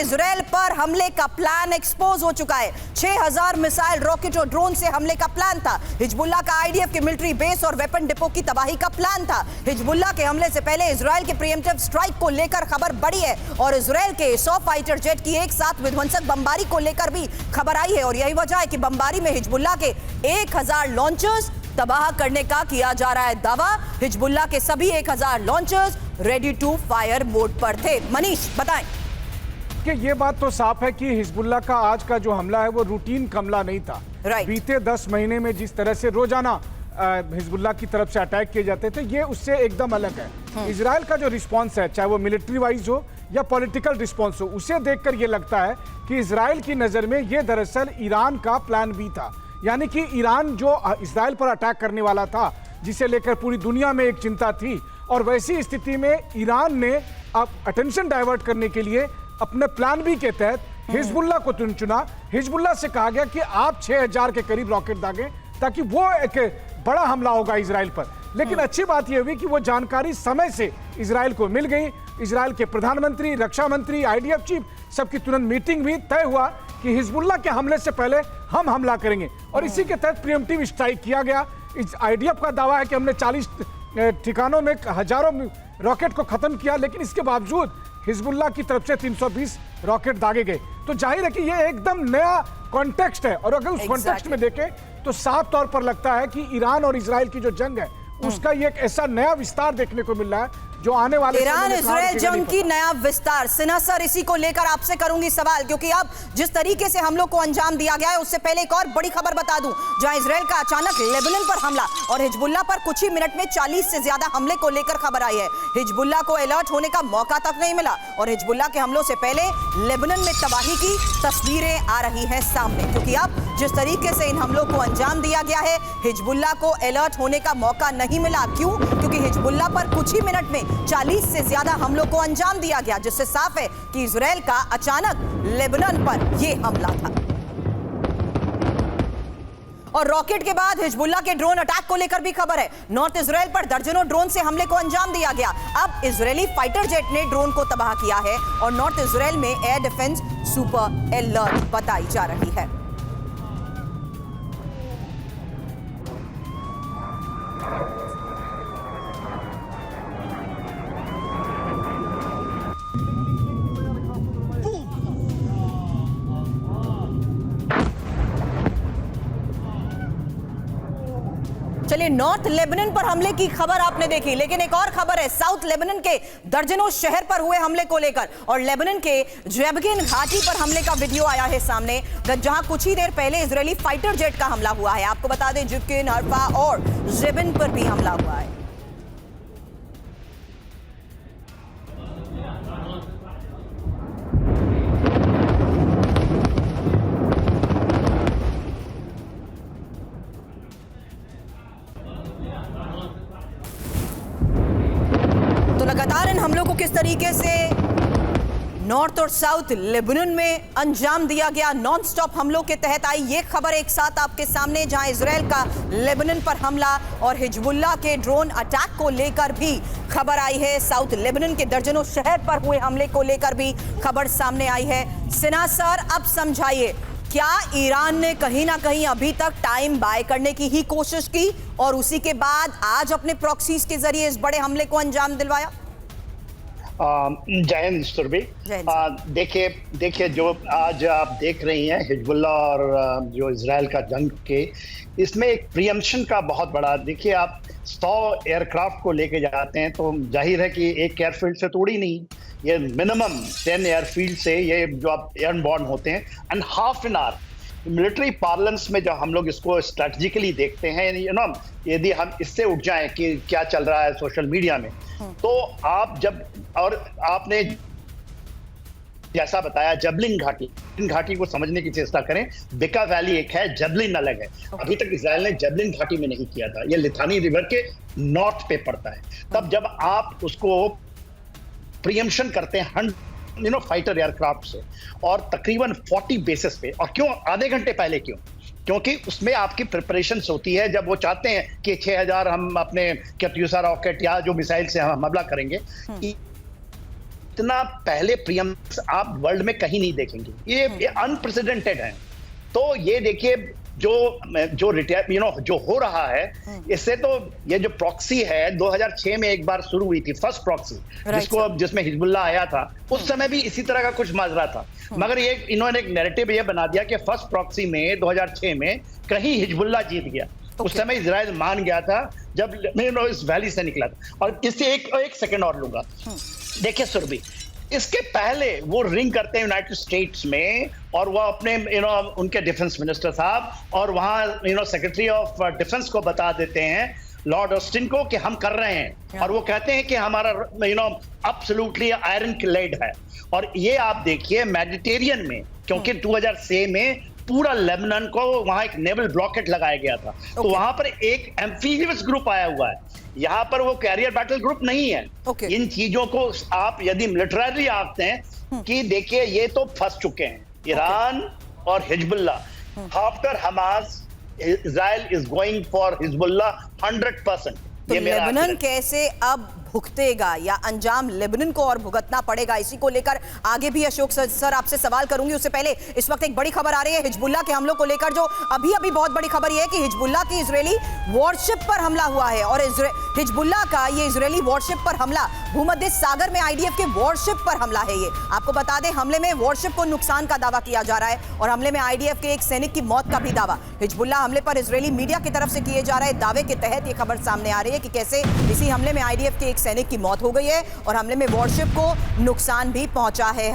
Israel पर हमले का प्लान एक्सपोज हो चुका है। 6000 मिसाइल, रॉकेट और ड्रोन से हमले का प्लान था। हिजबुल्लाह का आईडीएफ के मिलिट्री बेस और वेपन डिपो की तबाही का प्लान था। हिजबुल्लाह के हमले से पहले इजराइल के प्रीएम्प्टिव स्ट्राइक को लेकर खबर बढ़ी है और इजराइल के 100 फाइटर जेट की एक साथ विध्वंसक बमबारी को लेकर भी खबर आई है और यही वजह है कि बमबारी में हिजबुल्लाह के 1000 लॉन्चर्स तबाह करने का किया जा रहा है दावा। हिजबुल्लाह के सभी 1000 launchers ready to fire mode पर थे। मनीष बताएं कि ये बात तो साफ है कि हिजबुल्लाह का आज का जो हमला है वो रूटीन हमला नहीं था। बीते 10 महीने में जिस तरह से रोजाना हिजबुल्लाह की तरफ से अटैक किए जाते थे, ये उससे एकदम अलग है। इजराइल का जो रिस्पांस है, चाहे वो मिलिट्री वाइज हो या पॉलिटिकल रिस्पांस हो, उसे देखकर ये लगता है कि इजराइल की नजर में ये दरअसल ईरान का प्लान बी था। यानी कि ईरान जो इजराइल पर अटैक करने वाला था, जिसे लेकर पूरी दुनिया में एक चिंता थी, और वैसी स्थिति में ईरान ने अब अटेंशन डाइवर्ट करने के लिए अपने प्लान बी के तहत हिजबुल्लाह को चुना। हिजबुल्लाह से कहा गया कि आप 6000 के करीब रॉकेट दागें ताकि वो एक बड़ा हमला होगा इजराइल पर। लेकिन अच्छी बात यह हुई कि वो जानकारी समय से इजराइल को मिल गई। इजराइल के प्रधानमंत्री, रक्षा मंत्री, आईडीएफ चीफ सबकी तुरंत मीटिंग भी तय हुआ कि हिजबुल्लाह के हमले से पहले हम हमला करेंगे और इसी के तहत प्रीएम्प्टिव स्ट्राइक किया गया। इस आईडीएफ का दावा है कि हमने 40 ठिकानों में हजारों रॉकेट को खत्म किया, लेकिन इसके बावजूद हिजबुल्लाह की तरफ से 320 रॉकेट दागे गए। तो जाहिर है कि ये एकदम नया कॉन्टेक्स्ट है और अगर उस कॉन्टेक्स्ट में देखें तो साफ तौर पर लगता है कि ईरान और इजराइल की जो जंग है उसका ये एक ऐसा नया विस्तार देखने को मिल रहा है जो आने वाले ईरान इजराइल जंग की नया विस्तार। सिन्हा सर, इसी को लेकर आपसे करूंगी सवाल, क्योंकि अब जिस तरीके से हम लोग को अंजाम दिया गया है उससे पहले एक और बड़ी खबर बता दूं, जहां इजराइल का अचानक लेबनान पर हमला और हिजबुल्लाह पर कुछ ही मिनट में 40 से ज्यादा हमले को लेकर खबर आई है। हिजबुल्लाह को अलर्ट होने का मौका तक नहीं मिला और हिजबुल्लाह के हमलों से पहले लेबनान में तबाही की तस्वीरें आ रही है सामने, क्योंकि अब जिस तरीके से इन हमलों को अंजाम दिया गया है, हिजबुल्लाह को अलर्ट होने का मौका नहीं मिला। क्यों? क्योंकि हिजबुल्लाह पर कुछ ही मिनट में 40 से ज्यादा हमलों को अंजाम दिया गया, जिससे साफ है कि इजराइल का अचानक लेबनान पर यह हमला था। और रॉकेट के बाद हिजबुल्लाह के ड्रोन अटैक को लेकर भी खबर है। नॉर्थ इजराइल पर दर्जनों ड्रोन से हमले को अंजाम दिया गया। अब इजरायली फाइटर जेट ने ड्रोन को तबाह किया है और नॉर्थ इजराइल में एयर डिफेंस सुपर अलर्ट बताई जा रही है। चलिए, नॉर्थ लेबनान पर हमले की खबर आपने देखी, लेकिन एक और खबर है साउथ लेबनान के दर्जनों शहर पर हुए हमले को लेकर और लेबनान के जेबगिन घाटी पर हमले का वीडियो आया है सामने, जहां कुछ ही देर पहले इजरायली फाइटर जेट का हमला हुआ है। आपको बता दें, जेबगिन, हरफा और जेबिन पर भी हमला हुआ है। लगातार इन हमलों को किस तरीके से नॉर्थ और साउथ लेबनान में अंजाम दिया गया, नॉन स्टॉप हमलों के तहत आई ये खबर एक साथ आपके सामने, जहां इजराइल का लेबनान पर हमला और हिजबुल्लाह के ड्रोन अटैक को लेकर भी खबर आई है। साउथ लेबनान के दर्जनों शहर पर हुए हमले को लेकर भी खबर सामने आई है। सिन्हा सर, अब समझाइए, क्या ईरान ने कहीं ना कहीं अभी तक टाइम बाय करने की ही कोशिश की और उसी के बाद आज अपने प्रॉक्सीज के जरिए इस बड़े हमले को अंजाम दिलवाया? जय हिंद सुरभि। देखिए जो आज आप देख रही हैं हिजबुल्लाह और जो इजराइल का जंग के, इसमें एक प्रियम्पशन का बहुत बड़ा, देखिए आप 100 एयरक्राफ्ट को लेके जाते हैं तो जाहिर है कि एक एयरफील्ड से थोड़ी नहीं, ये मिनिमम 10 एयरफील्ड से ये जो आप एयरबॉर्न होते हैं and half an hour. Military parlance में जो हम लोग इसको स्ट्रेटजिकली देखते हैं, यदि हम इससे उठ जाएं कि क्या चल रहा है सोशल मीडिया में, तो आप जब, और आपने जैसा बताया जबलिन घाटी को समझने की चेष्टा करें। बिका वैली एक है, जबलिन अलग है। अभी तक इजराइल ने जबलिन घाटी में नहीं किया था, ये लिथानी रिवर के नॉर्थ पे पड़ता है। तब जब आप उसको प्रियम्पशन करते हैं फाइटर एयरक्राफ्ट से और तकरीबन 40 बेसिस पे, और क्यों आधे घंटे पहले, क्योंकि उसमें आपकी प्रिपरेशंस होती है। जब वो चाहते हैं कि 6000 हम अपने कैट्यूसा रॉकेट या जो मिसाइल से हम हमला करेंगे, इतना पहले प्रीएम्प्शन आप वर्ल्ड में कहीं नहीं देखेंगे। ये अनप्रेसिडेंटेड है। तो ये देखिए जो रिटायर जो हो रहा है, इससे तो ये जो प्रॉक्सी है 2006 में एक बार शुरू हुई थी, फर्स्ट प्रॉक्सी जिसमें हिजबुल्लाह आया था, उस समय भी इसी तरह का कुछ माजरा था। मगर ये इन्होंने एक नैरेटिव ये बना दिया कि फर्स्ट प्रॉक्सी में 2006 में कहीं हिजबुल्लाह जीत गया। उस समय इजराइल मान गया था जब इस वैली से निकला था। और इससे एक सेकंड और लूंगा। देखिए सुरभि, इसके पहले वो रिंग करते हैं यूनाइटेड स्टेट्स में, और वो अपने उनके डिफेंस मिनिस्टर साहब और वहां सेक्रेटरी ऑफ डिफेंस को बता देते हैं, लॉर्ड ऑस्टिन को, कि हम कर रहे हैं। और वो कहते हैं कि हमारा एब्सोल्युटली आयरन क्लेड है। और ये आप देखिए मेडिटेरियन में, क्योंकि 2006 में पूरा लेबनान को वहां एक नेवल ब्लॉकेट लगाया गया था। तो वहां पर एक एम्फीबियस ग्रुप आया हुआ है, यहाँ पर वो कैरियर बैटल ग्रुप नहीं है। इन चीजों को आप यदि मिलिटरी आते हैं कि देखिए ये तो फंस चुके हैं, ईरान और Hezbollah. After Hamas, Israel is going for Hezbollah 100%। तो लेबनान कैसे अब भुगतेगा, या अंजाम लेबनान को और भुगतना पड़ेगा? इसी को लेकर आगे भी अशोक सर आपसे सवाल करूंगी। उससे पहले इस वक्त एक बड़ी खबर आ रही है हिजबुल्लाह के हमलों को लेकर, जो अभी बहुत बड़ी खबर यह है कि हिजबुल्लाह की इजरायली वॉरशिप पर हमला हुआ है। और हिजबुल्लाह का ये इजरायली वॉरशिप पर हमला भूमध्य सागर में आईडीएफ के वॉरशिप पर हमला है। ये आपको बता दें, हमले में वॉरशिप को नुकसान का दावा किया जा रहा है, और हमले में आईडीएफ के एक सैनिक की मौत का भी दावा। हिजबुल्लाह हमले पर इजरायली मीडिया की तरफ से किए जा रहे दावे के तहत ये खबर सामने आ रही है कि कैसे इसी हमले में आईडीएफ के एक सैनिक की मौत हो गई है और हमले में वॉरशिप को नुकसान भी पहुंचा है।